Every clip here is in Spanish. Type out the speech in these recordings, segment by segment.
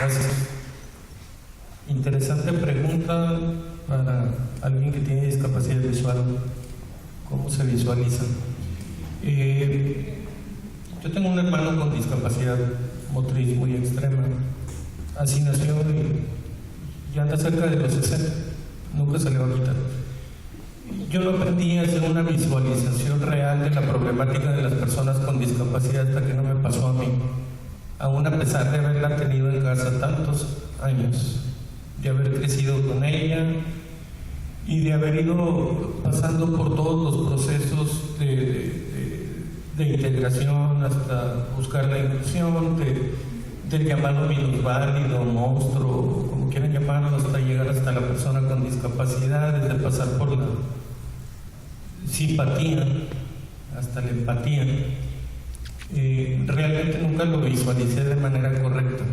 Gracias. Interesante pregunta para alguien que tiene discapacidad visual. ¿Cómo se visualiza? Yo tengo un hermano con discapacidad motriz muy extrema. Así nació y anda cerca de los 60. Nunca se le va a quitar. Yo no aprendí a hacer una visualización real de la problemática de las personas con discapacidad hasta que no me pasó a mí. Aún a pesar de haberla tenido en casa tantos años, de haber crecido con ella y de haber ido pasando por todos los procesos de integración hasta buscar la inclusión, del llamado minusválido, monstruo, como quieran llamarlo, hasta llegar hasta la persona con discapacidad, desde pasar por la simpatía hasta la empatía. Realmente nunca lo visualicé de manera correcta.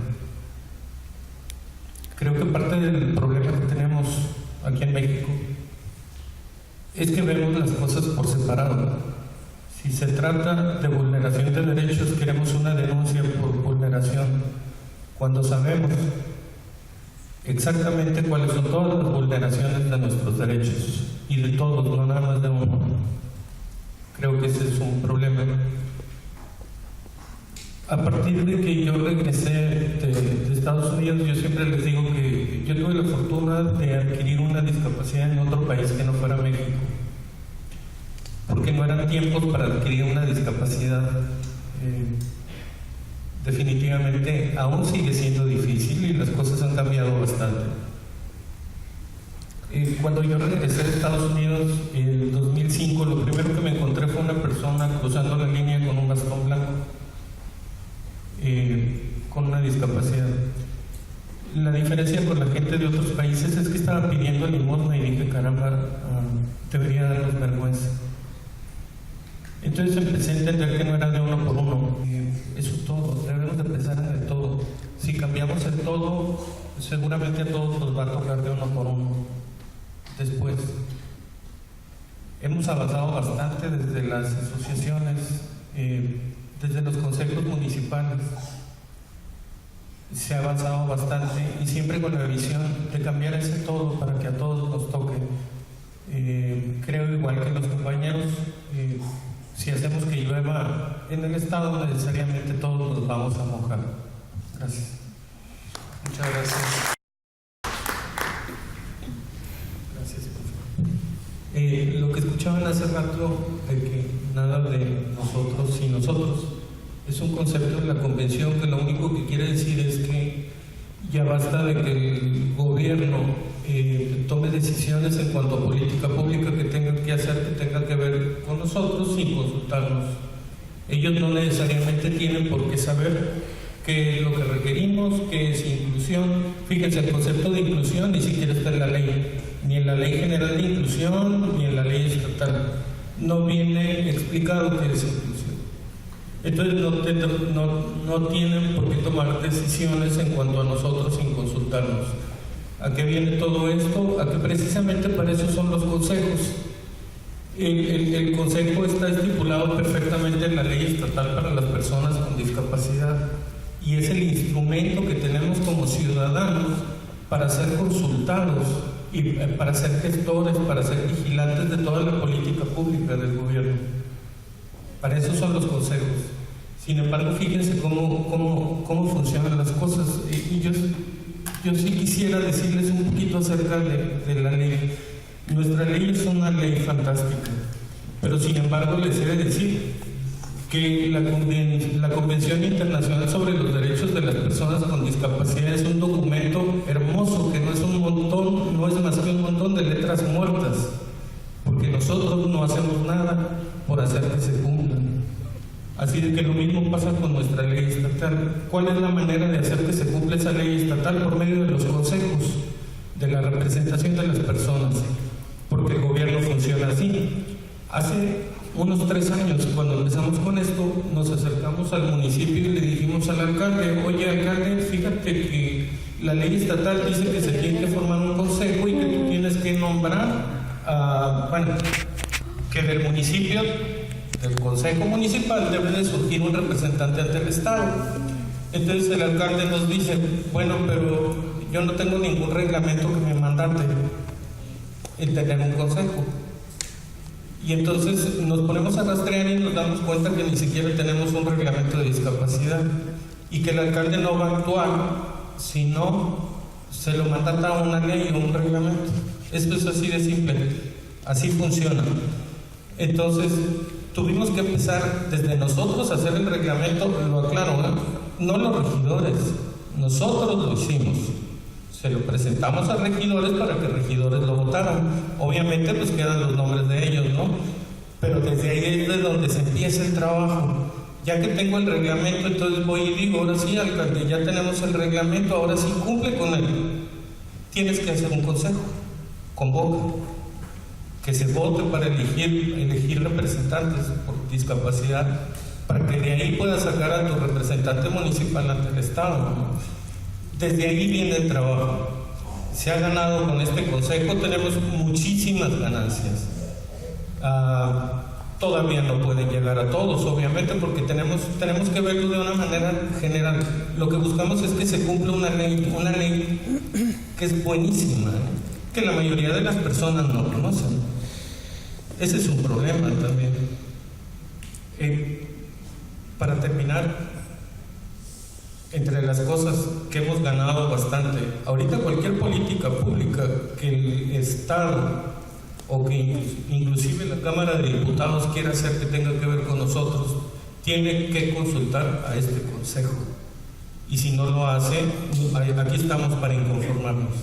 Creo que parte del problema que tenemos aquí en México es que vemos las cosas por separado. Si se trata de vulneración de derechos, queremos una denuncia por vulneración, cuando sabemos exactamente cuáles son todas las vulneraciones de nuestros derechos, y de todos, no nada más de uno. Creo que ese es un problema. A partir de que yo regresé de Estados Unidos, yo siempre les digo que yo tuve la fortuna de adquirir una discapacidad en otro país que no fuera México, porque no eran tiempos para adquirir una discapacidad. Definitivamente aún sigue siendo difícil y las cosas han cambiado bastante. Cuando yo regresé de Estados Unidos en el 2005, lo primero que me encontré fue una persona cruzando la línea con un bastón blanco, con una discapacidad. La diferencia con la gente de otros países es que estaba pidiendo limosna y dije, caramba, debería darnos vergüenza. Entonces empecé a entender que no era de uno por uno. Eso es todo, debemos de pensar en el todo. Si cambiamos el todo, seguramente a todos nos va a tocar de uno por uno. Después, hemos avanzado bastante desde las asociaciones, desde los consejos municipales. Se ha avanzado bastante y siempre con la visión de cambiar ese todo para que a todos nos toque. Creo igual que los compañeros, si hacemos que llueva en el estado, necesariamente todos nos vamos a mojar. Gracias. Muchas gracias. Lo que escuchaban hace rato de que nada de nosotros y nosotros es un concepto de la convención que lo único que quiere decir es que ya basta de que el gobierno tome decisiones en cuanto a política pública que tengan que hacer, que tengan que ver con nosotros sin consultarnos. Ellos no necesariamente tienen por qué saber qué es lo que requerimos, qué es inclusión. Fíjense, el concepto de inclusión ni siquiera está en la ley, ni en la Ley General de Inclusión, ni en la ley estatal. No viene explicado qué es inclusión. Entonces no tienen por qué tomar decisiones en cuanto a nosotros sin consultarnos. ¿A qué viene todo esto? A que precisamente para eso son los consejos. El consejo está estipulado perfectamente en la ley estatal para las personas con discapacidad y es el instrumento que tenemos como ciudadanos para ser consultados y para ser gestores, para ser vigilantes de toda la política pública del gobierno. Para eso son los consejos. Sin embargo, fíjense cómo funcionan las cosas. Y yo sí quisiera decirles un poquito acerca de la ley. Nuestra ley es una ley fantástica, pero sin embargo les he de decir que la Convención Internacional sobre los Derechos de las Personas con Discapacidad es un documento hermoso, que no es un montón, no es más que un montón de letras muertas, porque nosotros no hacemos nada por hacer que se cumplan. Así de que lo mismo pasa con nuestra ley estatal. ¿Cuál es la manera de hacer que se cumpla esa ley estatal? Por medio de los consejos, de la representación de las personas, porque el gobierno funciona así. Hace unos 3 años, cuando empezamos con esto, nos acercamos al municipio y le dijimos al alcalde, oye alcalde, fíjate que la ley estatal dice que se tiene que formar un consejo y que tú tienes que nombrar que del municipio, del consejo municipal, debe de surgir un representante ante el Estado. Entonces el alcalde nos dice, bueno, pero yo no tengo ningún reglamento que me mandate el tener un consejo. Y entonces nos ponemos a rastrear y nos damos cuenta que ni siquiera tenemos un reglamento de discapacidad y que el alcalde no va a actuar si no se lo mandata a una ley o un reglamento. Esto es así de simple, así funciona. Entonces tuvimos que empezar desde nosotros a hacer el reglamento, lo aclaro, no los regidores, nosotros lo hicimos. Se lo presentamos a regidores para que regidores lo votaran. Obviamente pues quedan los nombres de ellos, ¿no? Pero desde ahí es de donde se empieza el trabajo. Ya que tengo el reglamento, entonces voy y digo, ahora sí, alcalde, ya tenemos el reglamento, ahora sí cumple con él. Tienes que hacer un consejo, convoca, que se vote para elegir representantes por discapacidad, para que de ahí puedas sacar a tu representante municipal ante el Estado, ¿no? Desde ahí viene el trabajo. Se ha ganado con este consejo, tenemos muchísimas ganancias. Todavía no pueden llegar a todos, obviamente, porque tenemos que verlo de una manera general. Lo que buscamos es que se cumpla una ley que es buenísima, que la mayoría de las personas no conocen. Ese es un problema también. Para terminar, entre las cosas que hemos ganado bastante, ahorita cualquier política pública que el Estado o que inclusive la Cámara de Diputados quiera hacer que tenga que ver con nosotros, tiene que consultar a este consejo. Y si no lo hace, aquí estamos para inconformarnos.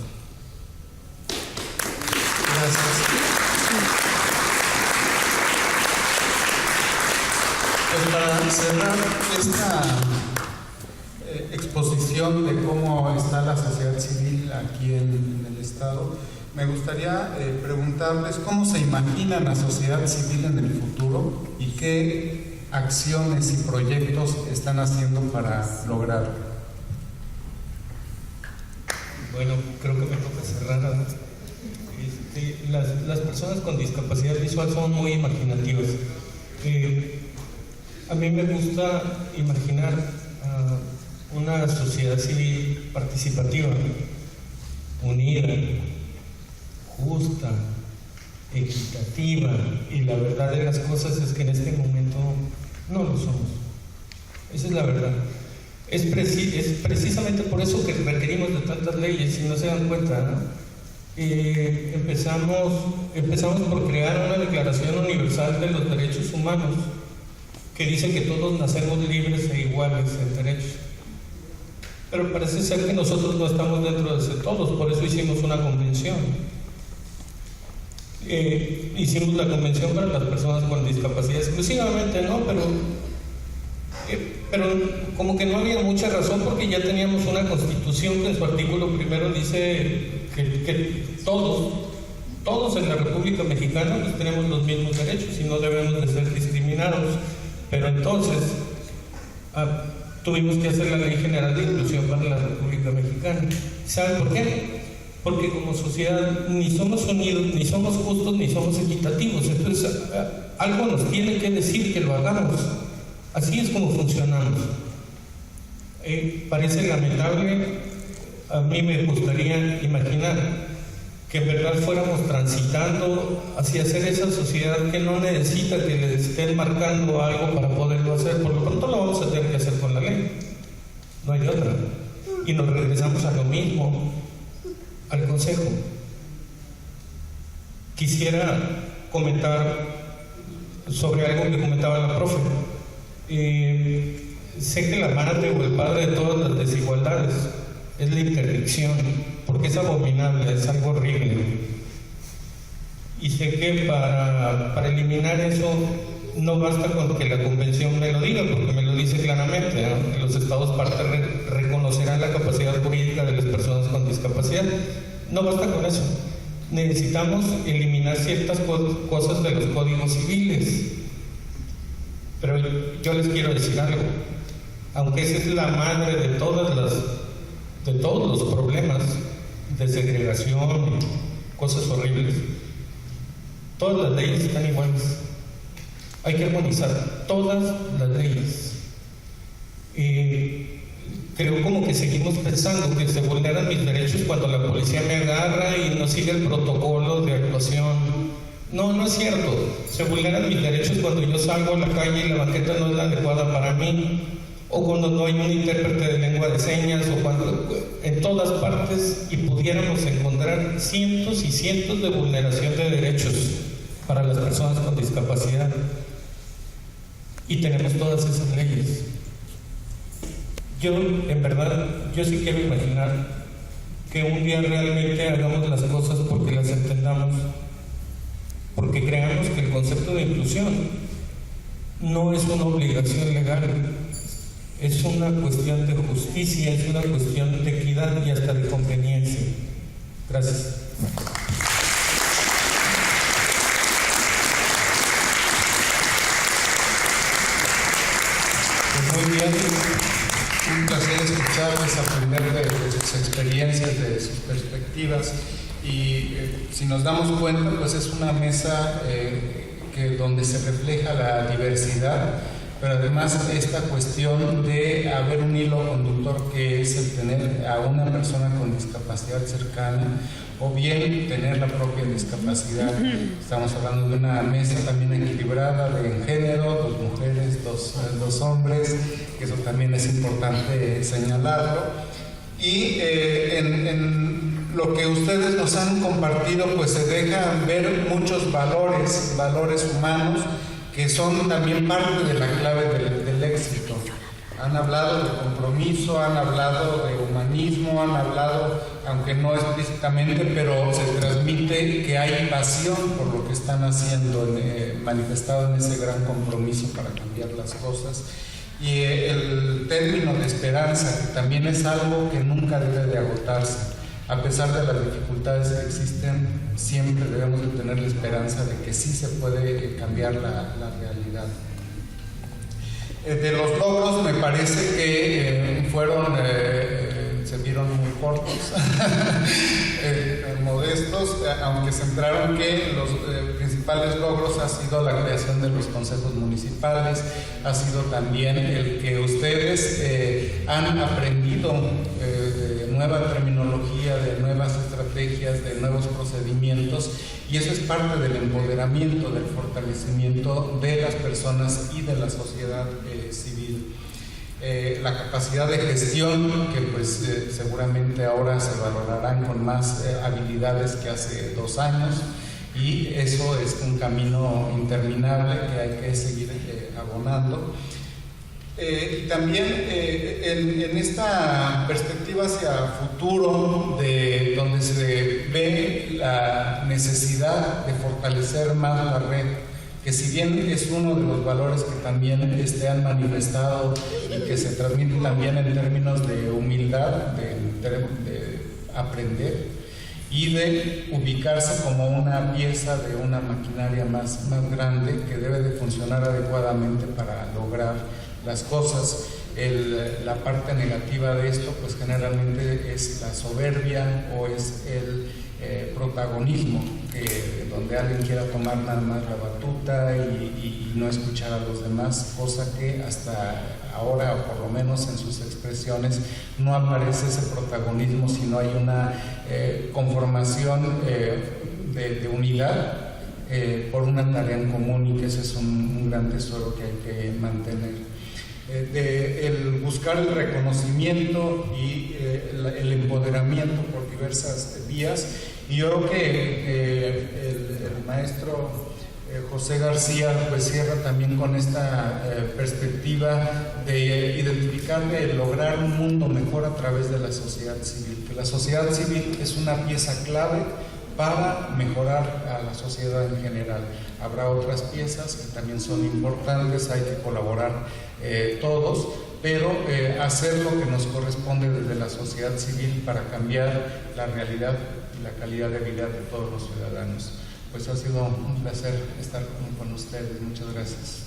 Gracias. Pues para cerrar esta exposición de cómo está la sociedad civil aquí en el Estado, me gustaría preguntarles cómo se imaginan la sociedad civil en el futuro y qué acciones y proyectos están haciendo para lograrlo. Bueno, creo que me toca cerrar. Las personas con discapacidad visual son muy imaginativas. A mí me gusta imaginar una sociedad civil participativa, unida, justa, equitativa, y la verdad de las cosas es que en este momento no lo somos. Esa es la verdad. Es precisamente por eso que requerimos de tantas leyes, si no se dan cuenta, ¿no? Empezamos por crear una Declaración Universal de los Derechos Humanos que dice que todos nacemos libres e iguales en derechos. Pero parece ser que nosotros no estamos dentro de ese todos, por eso hicimos una convención. Hicimos la convención para las personas con discapacidad exclusivamente, ¿no? Pero como que no había mucha razón, porque ya teníamos una constitución que en su artículo primero dice que todos en la República Mexicana pues tenemos los mismos derechos y no debemos de ser discriminados. Pero entonces tuvimos que hacer la Ley General de Inclusión para la República Mexicana. ¿Saben por qué? Porque como sociedad ni somos unidos, ni somos justos, ni somos equitativos. Entonces algo nos tiene que decir que lo hagamos. Así es como funcionamos. Parece lamentable. A mí me gustaría imaginar que en verdad fuéramos transitando hacia ser esa sociedad que no necesita que le estén marcando algo para poderlo hacer. Por lo pronto lo vamos a tener que hacer con la ley. No hay otra. Y nos regresamos a lo mismo, al consejo. Quisiera comentar sobre algo que comentaba la profe. Sé que la madre o el padre de todas las desigualdades es la interdicción, porque es abominable, es algo horrible. Y sé que para eliminar eso no basta con que la convención me lo diga, porque me lo dice claramente, ¿no? Que los estados parte reconocerán la capacidad jurídica de las personas con discapacidad. No basta con eso. Necesitamos eliminar ciertas cosas de los códigos civiles. Pero yo les quiero decir algo. Aunque esa es la madre de todos los problemas de segregación, cosas horribles, todas las leyes están iguales. Hay que armonizar todas las leyes. creo como que seguimos pensando que se vulneran mis derechos cuando la policía me agarra y no sigue el protocolo de actuación. No, no es cierto. Se vulneran mis derechos cuando yo salgo a la calle y la banqueta no es la adecuada para mí, o cuando no hay un intérprete de lengua de señas, o cuando en todas partes, y pudiéramos encontrar cientos y cientos de vulneración de derechos para las personas con discapacidad. Y tenemos todas esas leyes. Yo, en verdad, yo sí quiero imaginar que un día realmente hagamos las cosas porque las entendamos, porque creamos que el concepto de inclusión no es una obligación legal, es una cuestión de justicia, es una cuestión de equidad y hasta de conveniencia. Gracias. Muy bien, un placer escucharles, aprender de sus experiencias, de sus perspectivas, y si nos damos cuenta, pues es una mesa donde se refleja la diversidad, pero además esta cuestión de haber un hilo conductor, que es el tener a una persona con discapacidad cercana, o bien tener la propia discapacidad. Estamos hablando de una mesa también equilibrada de género, 2 mujeres, dos hombres, que eso también es importante señalarlo. Y en lo que ustedes nos han compartido, pues se dejan ver muchos valores humanos, que son también parte de la clave del éxito. Han hablado de compromiso, han hablado de humanismo, han hablado, aunque no explícitamente, pero se transmite que hay pasión por lo que están haciendo, manifestado en ese gran compromiso para cambiar las cosas. Y el término de esperanza, que también es algo que nunca debe de agotarse. A pesar de las dificultades que existen, siempre debemos de tener la esperanza de que sí se puede cambiar la realidad. De los logros, me parece que se vieron muy cortos, modestos, aunque centraron que los principales logros ha sido la creación de los consejos municipales, ha sido también el que ustedes han aprendido de nueva terminología, de nuevas estrategias, de nuevos procedimientos, y eso es parte del empoderamiento, del fortalecimiento de las personas y de la sociedad civil. La capacidad de gestión, que pues seguramente ahora se valorarán con más habilidades que hace 2 años, y eso es un camino interminable que hay que seguir abonando. Y también en esta perspectiva hacia futuro, donde se ve la necesidad de fortalecer más la red, que si bien es uno de los valores que también han manifestado y que se transmite también en términos de humildad, de aprender y de ubicarse como una pieza de una maquinaria más grande que debe de funcionar adecuadamente para lograr las cosas. La parte negativa de esto, pues generalmente es la soberbia o es el protagonismo, donde alguien quiera tomar nada más la batuta y no escuchar a los demás, cosa que hasta ahora, o por lo menos en sus expresiones, no aparece ese protagonismo, sino hay una conformación de unidad por una tarea en común, y que ese es un gran tesoro que hay que mantener. El buscar el reconocimiento y el empoderamiento por diversas vías, y yo creo que el maestro José García pues cierra también con esta perspectiva de identificar, de lograr un mundo mejor a través de la sociedad civil, que la sociedad civil es una pieza clave para mejorar a la sociedad en general. Habrá otras piezas que también son importantes, hay que colaborar todos, pero hacer lo que nos corresponde desde la sociedad civil para cambiar la realidad y la calidad de vida de todos los ciudadanos. Pues ha sido un placer estar con ustedes. Muchas gracias.